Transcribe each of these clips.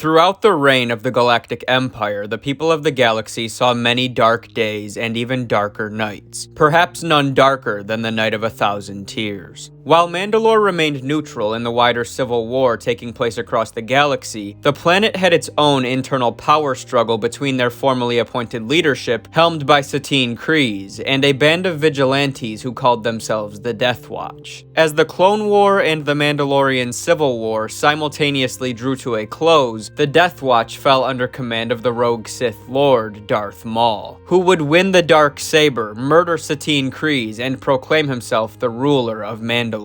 Throughout the reign of the Galactic Empire, the people of the galaxy saw many dark days and even darker nights, perhaps none darker than the Night of 1,000 Tears. While Mandalore remained neutral in the wider civil war taking place across the galaxy, the planet had its own internal power struggle between their formally appointed leadership, helmed by Satine Kryze, and a band of vigilantes who called themselves the Death Watch. As the Clone War and the Mandalorian Civil War simultaneously drew to a close, the Death Watch fell under command of the rogue Sith Lord, Darth Maul, who would win the Darksaber, murder Satine Kryze, and proclaim himself the ruler of Mandalore.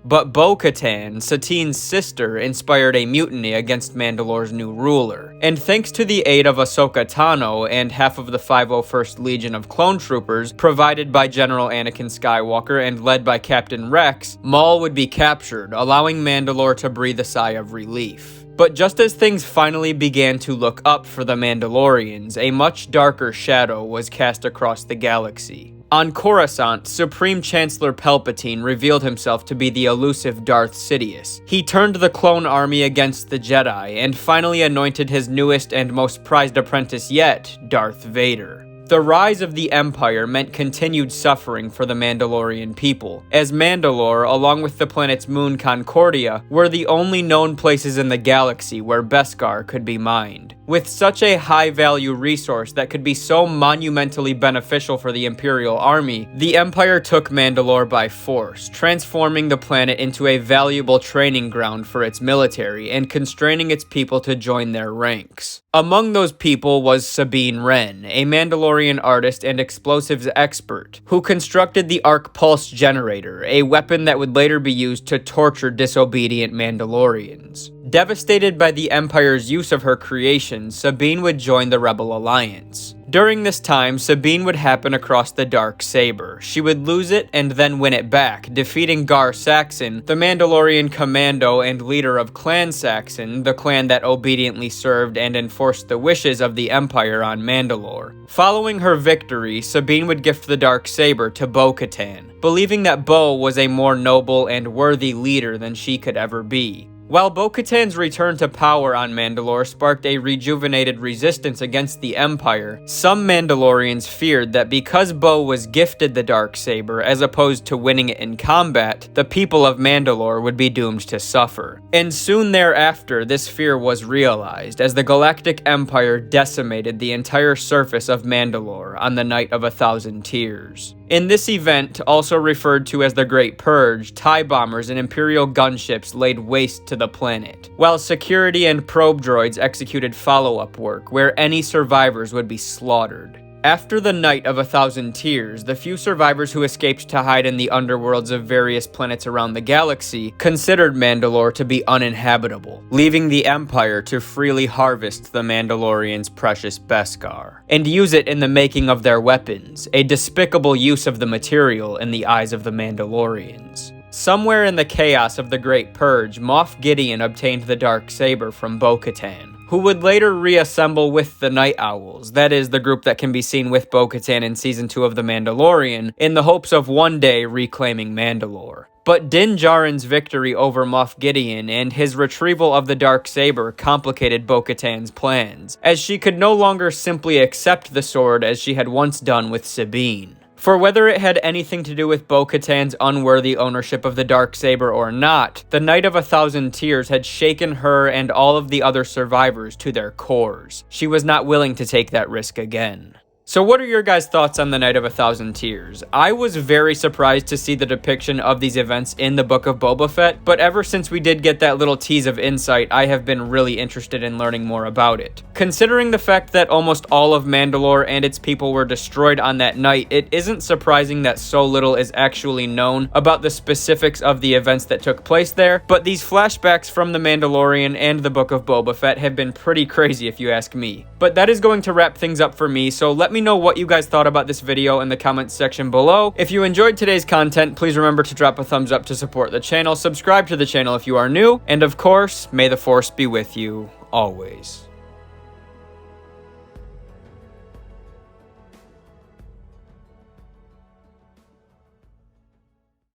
But Bo-Katan, Satine's sister, inspired a mutiny against Mandalore's new ruler, and thanks to the aid of Ahsoka Tano and half of the 501st Legion of clone troopers provided by General Anakin Skywalker and led by Captain Rex, Maul would be captured, allowing Mandalore to breathe a sigh of relief. But just as things finally began to look up for the Mandalorians, a much darker shadow was cast across the galaxy. On Coruscant, Supreme Chancellor Palpatine revealed himself to be the elusive Darth Sidious. He turned the clone army against the Jedi, and finally anointed his newest and most prized apprentice yet, Darth Vader. The rise of the Empire meant continued suffering for the Mandalorian people, as Mandalore, along with the planet's moon Concordia, were the only known places in the galaxy where Beskar could be mined. With such a high-value resource that could be so monumentally beneficial for the Imperial Army, the Empire took Mandalore by force, transforming the planet into a valuable training ground for its military and constraining its people to join their ranks. Among those people was Sabine Wren, a Mandalorian artist and explosives expert, who constructed the Arc Pulse Generator, a weapon that would later be used to torture disobedient Mandalorians. Devastated by the Empire's use of her creation, Sabine would join the Rebel Alliance. During this time, Sabine would happen across the Darksaber. She would lose it and then win it back, defeating Gar Saxon, the Mandalorian commando and leader of Clan Saxon, the clan that obediently served and enforced the wishes of the Empire on Mandalore. Following her victory, Sabine would gift the Darksaber to Bo-Katan, believing that Bo was a more noble and worthy leader than she could ever be. While Bo-Katan's return to power on Mandalore sparked a rejuvenated resistance against the Empire, some Mandalorians feared that because Bo was gifted the Darksaber as opposed to winning it in combat, the people of Mandalore would be doomed to suffer. And soon thereafter, this fear was realized as the Galactic Empire decimated the entire surface of Mandalore on the Night of 1,000 Tears. In this event, also referred to as the Great Purge, TIE bombers and Imperial gunships laid waste to the planet, while security and probe droids executed follow-up work where any survivors would be slaughtered. After the Night of 1,000 Tears, the few survivors who escaped to hide in the underworlds of various planets around the galaxy considered Mandalore to be uninhabitable, leaving the Empire to freely harvest the Mandalorians' precious Beskar, and use it in the making of their weapons, a despicable use of the material in the eyes of the Mandalorians. Somewhere in the chaos of the Great Purge, Moff Gideon obtained the Darksaber from Bo-Katan, who would later reassemble with the Night Owls, that is, the group that can be seen with Bo-Katan in Season 2 of The Mandalorian, in the hopes of one day reclaiming Mandalore. But Din Djarin's victory over Moff Gideon and his retrieval of the Darksaber complicated Bo-Katan's plans, as she could no longer simply accept the sword as she had once done with Sabine. For whether it had anything to do with Bo-Katan's unworthy ownership of the Darksaber or not, the Night of 1,000 Tears had shaken her and all of the other survivors to their cores. She was not willing to take that risk again. So what are your guys' thoughts on the Night of 1,000 Tears? I was very surprised to see the depiction of these events in the Book of Boba Fett, but ever since we did get that little tease of insight, I have been really interested in learning more about it. Considering the fact that almost all of Mandalore and its people were destroyed on that night, it isn't surprising that so little is actually known about the specifics of the events that took place there, but these flashbacks from The Mandalorian and the Book of Boba Fett have been pretty crazy if you ask me. But that is going to wrap things up for me, so let me know what you guys thought about this video in the comments section below. If you enjoyed today's content, please remember to drop a thumbs up to support the channel, subscribe to the channel if you are new, and of course, may the Force be with you always.